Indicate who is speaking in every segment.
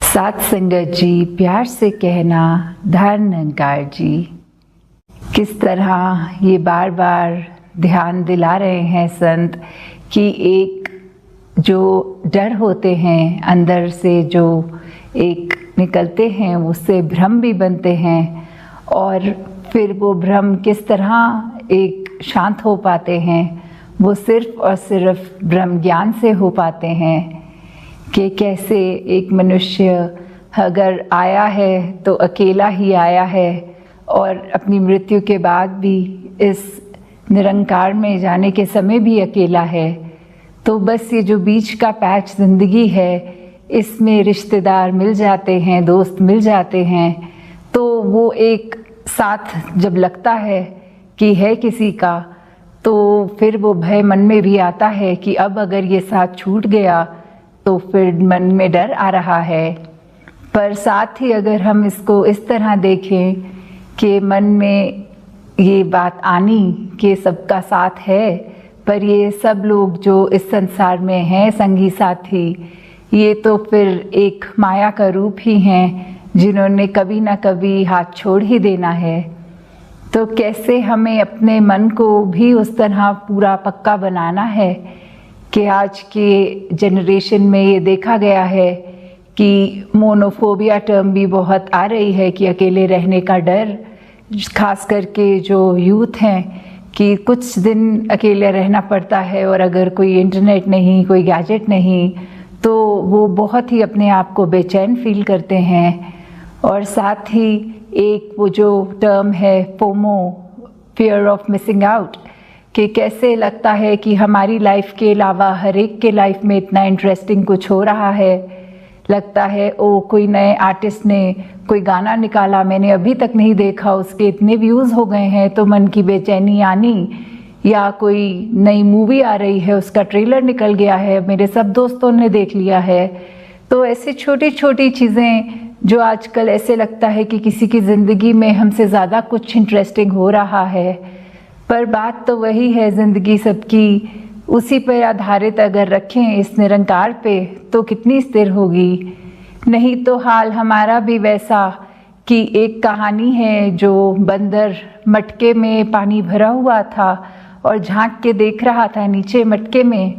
Speaker 1: सात संगत जी, प्यार से कहना धन निरंकार जी। किस तरह ये बार बार ध्यान दिला रहे हैं संत कि एक जो डर होते हैं अंदर से, जो एक निकलते हैं, उससे भ्रम भी बनते हैं और फिर वो भ्रम किस तरह एक शांत हो पाते हैं, वो सिर्फ और सिर्फ ब्रह्म ज्ञान से हो पाते हैं। कि कैसे एक मनुष्य अगर आया है तो अकेला ही आया है और अपनी मृत्यु के बाद भी इस निरंकार में जाने के समय भी अकेला है। तो बस ये जो बीच का पैच ज़िंदगी है, इसमें रिश्तेदार मिल जाते हैं, दोस्त मिल जाते हैं, तो वो एक साथ जब लगता है कि है किसी का, तो फिर वो भय मन में भी आता है कि अब अगर ये साथ छूट गया तो फिर मन में डर आ रहा है। पर साथ ही अगर हम इसको इस तरह देखें कि मन में ये बात आनी कि सबका साथ है, पर ये सब लोग जो इस संसार में हैं संगी साथी, ये तो फिर एक माया का रूप ही हैं जिन्होंने कभी ना कभी हाथ छोड़ ही देना है। तो कैसे हमें अपने मन को भी उस तरह पूरा पक्का बनाना है कि आज के जनरेशन में ये देखा गया है कि मोनोफोबिया टर्म भी बहुत आ रही है कि अकेले रहने का डर, खास करके जो यूथ हैं कि कुछ दिन अकेले रहना पड़ता है और अगर कोई इंटरनेट नहीं, कोई गैजेट नहीं, तो वो बहुत ही अपने आप को बेचैन फील करते हैं। और साथ ही एक वो जो टर्म है FOMO, fear of missing out, कि कैसे लगता है कि हमारी लाइफ के अलावा हर एक के लाइफ में इतना इंटरेस्टिंग कुछ हो रहा है। लगता है ओ कोई नए आर्टिस्ट ने कोई गाना निकाला, मैंने अभी तक नहीं देखा, उसके इतने व्यूज़ हो गए हैं, तो मन की बेचैनी आनी। या कोई नई मूवी आ रही है, उसका ट्रेलर निकल गया है, मेरे सब दोस्तों ने देख लिया है। तो ऐसे छोटी छोटी चीज़ें जो आजकल ऐसे लगता है कि किसी की ज़िंदगी में हमसे ज़्यादा कुछ इंटरेस्टिंग हो रहा है। पर बात तो वही है, ज़िंदगी सबकी उसी पर आधारित अगर रखें इस निरंकार पे, तो कितनी स्थिर होगी। नहीं तो हाल हमारा भी वैसा कि एक कहानी है जो बंदर मटके में पानी भरा हुआ था और झांक के देख रहा था नीचे मटके में,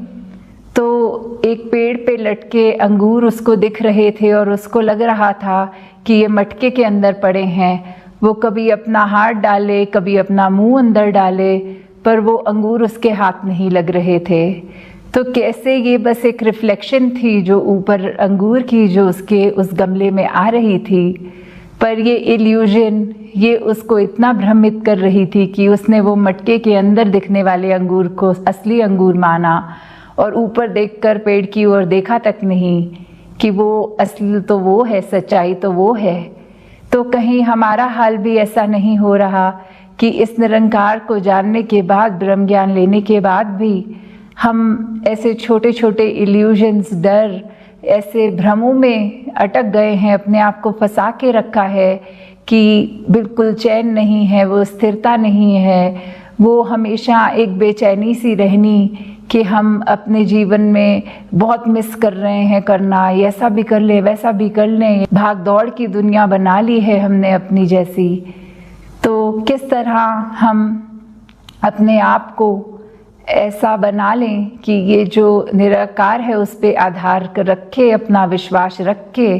Speaker 1: तो एक पेड़ पे लटके अंगूर उसको दिख रहे थे और उसको लग रहा था कि ये मटके के अंदर पड़े हैं। वो कभी अपना हाथ डाले, कभी अपना मुंह अंदर डाले, पर वो अंगूर उसके हाथ नहीं लग रहे थे। तो कैसे ये बस एक रिफ्लेक्शन थी जो ऊपर अंगूर की, जो उसके उस गमले में आ रही थी, पर ये इल्यूजन ये उसको इतना भ्रमित कर रही थी कि उसने वो मटके के अंदर दिखने वाले अंगूर को असली अंगूर माना और ऊपर देखकर पेड़ की ओर देखा तक नहीं कि वो असली तो वो है, सच्चाई तो वो है। तो कहीं हमारा हाल भी ऐसा नहीं हो रहा कि इस निरंकार को जानने के बाद, ब्रह्म ज्ञान लेने के बाद भी हम ऐसे छोटे छोटे इल्यूजन्स, डर, ऐसे भ्रमों में अटक गए हैं, अपने आप को फंसा के रखा है कि बिल्कुल चैन नहीं है, वो स्थिरता नहीं है, वो हमेशा एक बेचैनी सी रहनी कि हम अपने जीवन में बहुत मिस कर रहे हैं करना, ऐसा भी कर ले, वैसा भी कर लें। भाग दौड़ की दुनिया बना ली है हमने अपनी जैसी। तो किस तरह हम अपने आप को ऐसा बना लें कि ये जो निराकार है उस पे आधार रख के, अपना विश्वास रख के,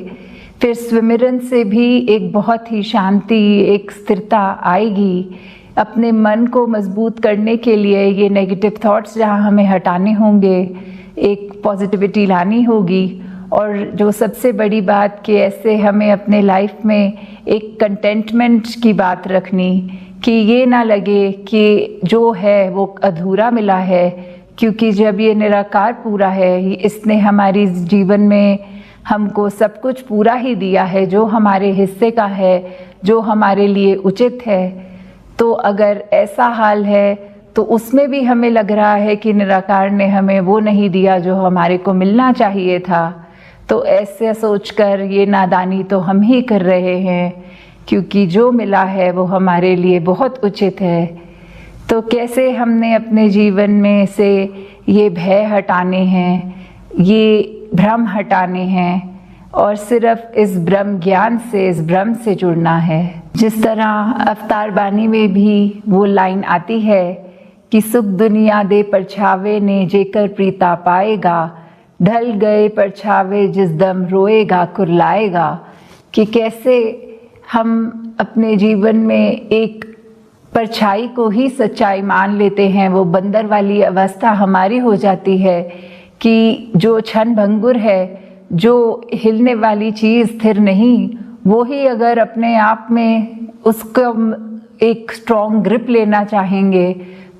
Speaker 1: फिर स्विमिरन से भी एक बहुत ही शांति, एक स्थिरता आएगी। अपने मन को मजबूत करने के लिए ये नेगेटिव थॉट्स जहाँ हमें हटाने होंगे, एक पॉजिटिविटी लानी होगी। और जो सबसे बड़ी बात कि ऐसे हमें अपने लाइफ में एक कंटेंटमेंट की बात रखनी कि ये ना लगे कि जो है वो अधूरा मिला है, क्योंकि जब ये निराकार पूरा है, इसने हमारी जीवन में हमको सब कुछ पूरा ही दिया है, जो हमारे हिस्से का है, जो हमारे लिए उचित है। तो अगर ऐसा हाल है तो उसमें भी हमें लग रहा है कि निराकार ने हमें वो नहीं दिया जो हमारे को मिलना चाहिए था, तो ऐसे सोचकर ये नादानी तो हम ही कर रहे हैं, क्योंकि जो मिला है वो हमारे लिए बहुत उचित है। तो कैसे हमने अपने जीवन में से ये भय हटाने हैं, ये भ्रम हटाने हैं, और सिर्फ इस ब्रह्म ज्ञान से, इस ब्रह्म से जुड़ना है। जिस तरह अवतार बानी में भी वो लाइन आती है कि सुख दुनिया दे परछावे ने जेकर प्रीता पाएगा, ढल गए परछावे जिस दम रोएगा कुरलाएगा। कि कैसे हम अपने जीवन में एक परछाई को ही सच्चाई मान लेते हैं, वो बंदर वाली अवस्था हमारी हो जाती है कि जो क्षण भंगुर है, जो हिलने वाली चीज़ स्थिर नहीं, वो ही अगर अपने आप में उसका एक स्ट्रॉन्ग ग्रिप लेना चाहेंगे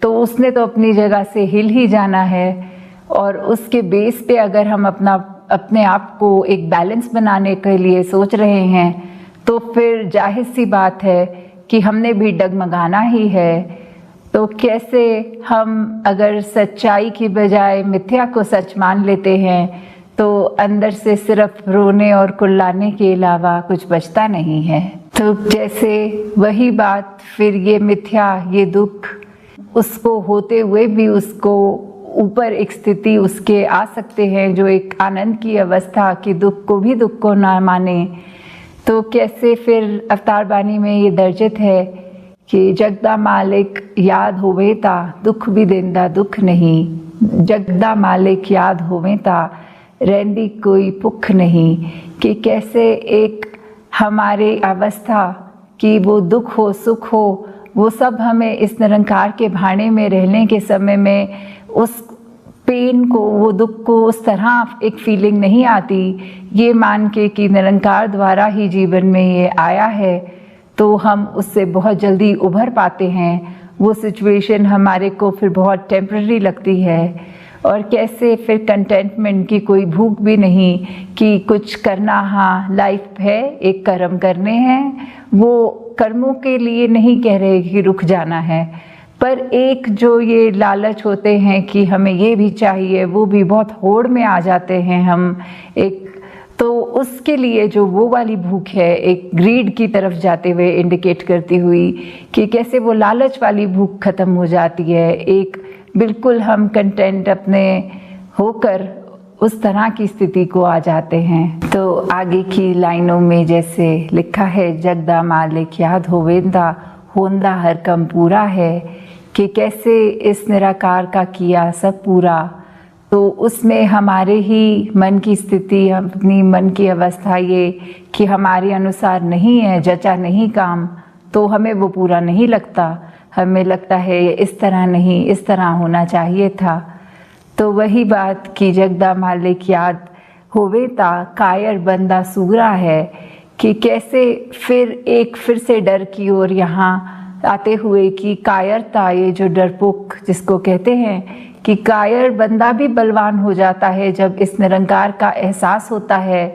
Speaker 1: तो उसने तो अपनी जगह से हिल ही जाना है। और उसके बेस पे अगर हम अपने आप को एक बैलेंस बनाने के लिए सोच रहे हैं तो फिर जाहिर सी बात है कि हमने भी डगमगाना ही है। तो कैसे हम अगर सच्चाई की बजाय मिथ्या को सच मान लेते हैं तो अंदर से सिर्फ रोने और कुर्लाने के अलावा कुछ बचता नहीं है। तो जैसे वही बात फिर ये मिथ्या, ये दुख, उसको होते हुए भी उसको ऊपर एक स्थिति उसके आ सकते हैं जो एक आनंद की अवस्था कि दुख को भी दुख को ना माने। तो कैसे फिर अवतार बानी में ये दर्जित है कि जगदा मालिक याद होवे ता दुख भी देंदा दुख नहीं, जगदा मालिक याद होवे ता रहंदी कोई भुख नहीं। कि कैसे एक हमारे अवस्था कि वो दुख हो सुख हो, वो सब हमें इस निरंकार के भाने में रहने के समय में उस पेन को, वो दुख को उस तरह एक फीलिंग नहीं आती। ये मान के कि निरंकार द्वारा ही जीवन में ये आया है तो हम उससे बहुत जल्दी उभर पाते हैं। वो सिचुएशन हमारे को फिर बहुत टेम्पररी लगती है। और कैसे फिर कंटेंटमेंट की कोई भूख भी नहीं कि कुछ करना, हाँ लाइफ है, एक कर्म करने हैं, वो कर्मों के लिए नहीं कह रहे कि रुक जाना है, पर एक जो ये लालच होते हैं कि हमें ये भी चाहिए, वो भी बहुत होड़ में आ जाते हैं हम एक। तो उसके लिए जो वो वाली भूख है, एक ग्रीड की तरफ जाते हुए इंडिकेट करती हुई कि कैसे वो लालच वाली भूख खत्म हो जाती है। एक बिल्कुल हम कंटेंट अपने होकर उस तरह की स्थिति को आ जाते हैं। तो आगे की लाइनों में जैसे लिखा है, जगदा मालिक याद होवेंदा होंदा हर कम पूरा है। कि कैसे इस निराकार का किया सब पूरा, तो उसमें हमारे ही मन की स्थिति, अपनी मन की अवस्था ये कि हमारे अनुसार नहीं है, जचा नहीं काम, तो हमें वो पूरा नहीं लगता। हमें लगता है इस तरह नहीं, इस तरह होना चाहिए था। तो वही बात कि जगदा मालिक याद होवे ता कायर बंदा सूरा है। कि कैसे फिर से डर की ओर यहाँ आते हुए कि कायरता, ये जो डरपोक जिसको कहते हैं, कि कायर बंदा भी बलवान हो जाता है जब इस निरंकार का एहसास होता है।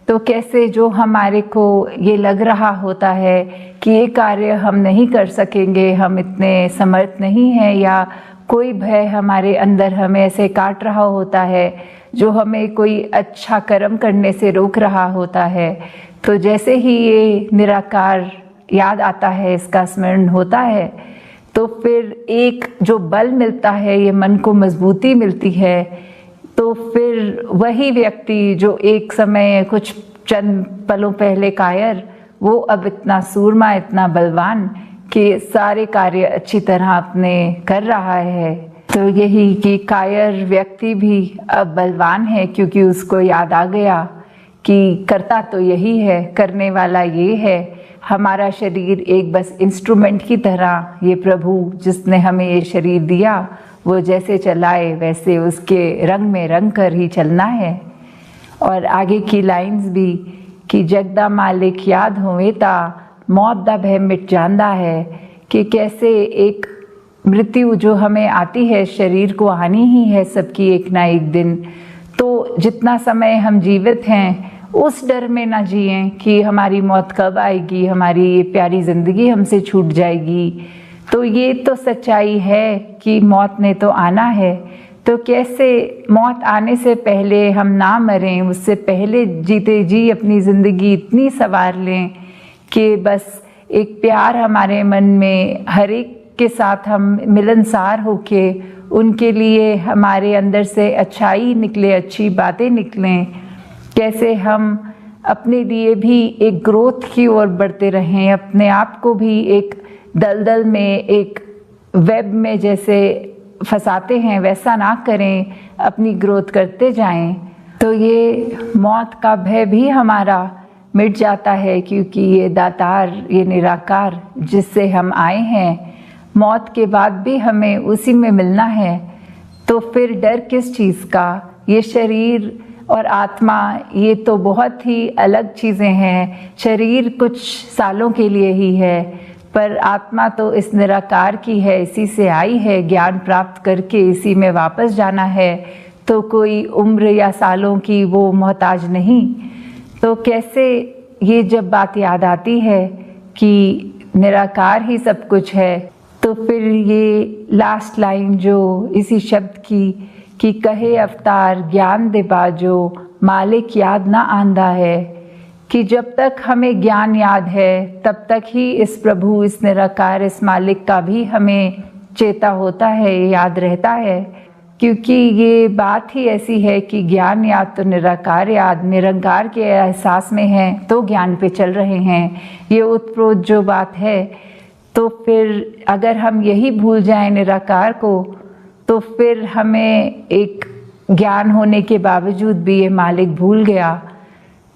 Speaker 1: तो कैसे जो हमारे को ये लग रहा होता है कि ये कार्य हम नहीं कर सकेंगे, हम इतने समर्थ नहीं हैं, या कोई भय हमारे अंदर हमें ऐसे काट रहा होता है जो हमें कोई अच्छा कर्म करने से रोक रहा होता है। तो जैसे ही ये निराकार याद आता है, इसका स्मरण होता है, तो फिर एक जो बल मिलता है, ये मन को मजबूती मिलती है। तो फिर वही व्यक्ति जो एक समय कुछ चंद पलों पहले कायर, वो अब इतना सूरमा, इतना बलवान कि सारे कार्य अच्छी तरह अपने कर रहा है। तो यही कि कायर व्यक्ति भी अब बलवान है क्योंकि उसको याद आ गया कि करता तो यही है, करने वाला ये है। हमारा शरीर एक बस इंस्ट्रूमेंट की तरह, ये प्रभु जिसने हमें ये शरीर दिया वो जैसे चलाए वैसे उसके रंग में रंग कर ही चलना है। और आगे की लाइंस भी कि जगदा मालिक याद होवे ता मौत दा भय मिट जांदा है। कि कैसे एक मृत्यु जो हमें आती है, शरीर को आनी ही है सबकी एक ना एक दिन। तो जितना समय हम जीवित हैं उस डर में ना जिएं कि हमारी मौत कब आएगी, हमारी ये प्यारी जिंदगी हमसे छूट जाएगी। तो ये तो सच्चाई है कि मौत ने तो आना है। तो कैसे मौत आने से पहले हम ना मरें, उससे पहले जीते जी अपनी ज़िंदगी इतनी संवार लें कि बस एक प्यार हमारे मन में, हर एक के साथ हम मिलनसार होके उनके लिए हमारे अंदर से अच्छाई निकले, अच्छी बातें निकलें। कैसे हम अपने लिए भी एक ग्रोथ की ओर बढ़ते रहें, अपने आप को भी एक दलदल में, एक वेब में जैसे फंसाते हैं वैसा ना करें, अपनी ग्रोथ करते जाएं, तो ये मौत का भय भी हमारा मिट जाता है, क्योंकि ये दातार, ये निराकार जिससे हम आए हैं, मौत के बाद भी हमें उसी में मिलना है। तो फिर डर किस चीज़ का? ये शरीर और आत्मा ये तो बहुत ही अलग चीज़ें हैं। शरीर कुछ सालों के लिए ही है, पर आत्मा तो इस निराकार की है, इसी से आई है, ज्ञान प्राप्त करके इसी में वापस जाना है। तो कोई उम्र या सालों की वो मोहताज नहीं। तो कैसे ये जब बात याद आती है कि निराकार ही सब कुछ है, तो फिर ये लास्ट लाइन जो इसी शब्द की कि कहे अवतार ज्ञान दे बाजो, मालिक याद ना आंदा है, कि जब तक हमें ज्ञान याद है तब तक ही इस प्रभु, इस निराकार, इस मालिक का भी हमें चेता होता है, याद रहता है। क्योंकि ये बात ही ऐसी है कि ज्ञान याद तो निराकार याद, निरंकार के एहसास में है तो ज्ञान पे चल रहे हैं, ये उत्प्रोत जो बात है। तो फिर अगर हम यही भूल जाएं निराकार को, तो फिर हमें एक ज्ञान होने के बावजूद भी ये मालिक भूल गया।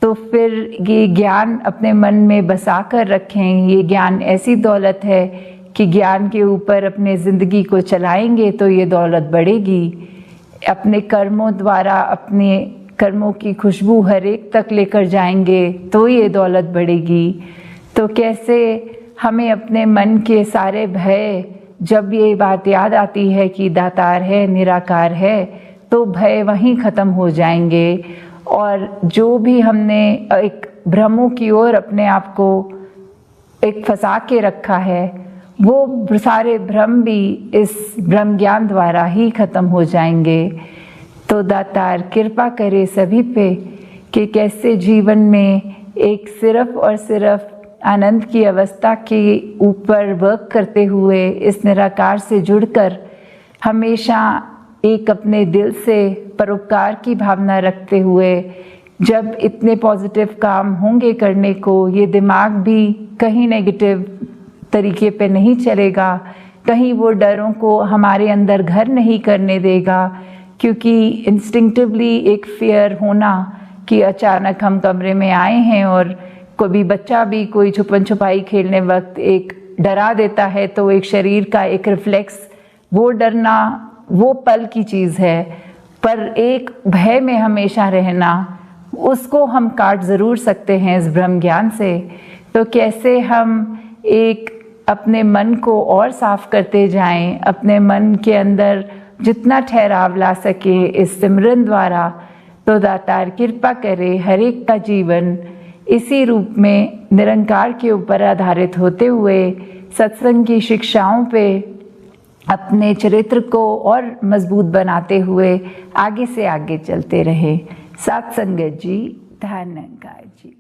Speaker 1: तो फिर ये ज्ञान अपने मन में बसा कर रखें। ये ज्ञान ऐसी दौलत है कि ज्ञान के ऊपर अपने ज़िंदगी को चलाएंगे तो ये दौलत बढ़ेगी। अपने कर्मों द्वारा अपने कर्मों की खुशबू हर एक तक लेकर जाएंगे तो ये दौलत बढ़ेगी। तो कैसे हमें अपने मन के सारे भय, जब ये बात याद आती है कि दातार है, निराकार है, तो भय वहीं ख़त्म हो जाएंगे। और जो भी हमने एक भ्रमों की ओर अपने आप को एक फंसा के रखा है, वो सारे भ्रम भी इस ब्रह्म ज्ञान द्वारा ही ख़त्म हो जाएंगे। तो दातार कृपा करे सभी पे कि कैसे जीवन में एक सिर्फ और सिर्फ आनंद की अवस्था के ऊपर वर्क करते हुए इस निराकार से जुड़कर हमेशा एक अपने दिल से परोपकार की भावना रखते हुए, जब इतने पॉजिटिव काम होंगे करने को, ये दिमाग भी कहीं नेगेटिव तरीके पे नहीं चलेगा, कहीं वो डरों को हमारे अंदर घर नहीं करने देगा। क्योंकि इंस्टिंक्टिवली एक फियर होना कि अचानक हम कमरे में आए हैं और कोई बच्चा भी कोई छुपन छुपाई खेलने वक्त एक डरा देता है, तो एक शरीर का एक रिफ्लेक्स, वो डरना वो पल की चीज़ है, पर एक भय में हमेशा रहना, उसको हम काट ज़रूर सकते हैं इस ब्रह्म ज्ञान से। तो कैसे हम एक अपने मन को और साफ करते जाएं, अपने मन के अंदर जितना ठहराव ला सके इस सिमरन द्वारा। तो दातार कृपा करे हर एक का जीवन इसी रूप में निरंकार के ऊपर आधारित होते हुए सत्संग की शिक्षाओं पे अपने चरित्र को और मजबूत बनाते हुए आगे से आगे चलते रहे। साथ संगत जी, धन्यवाद जी।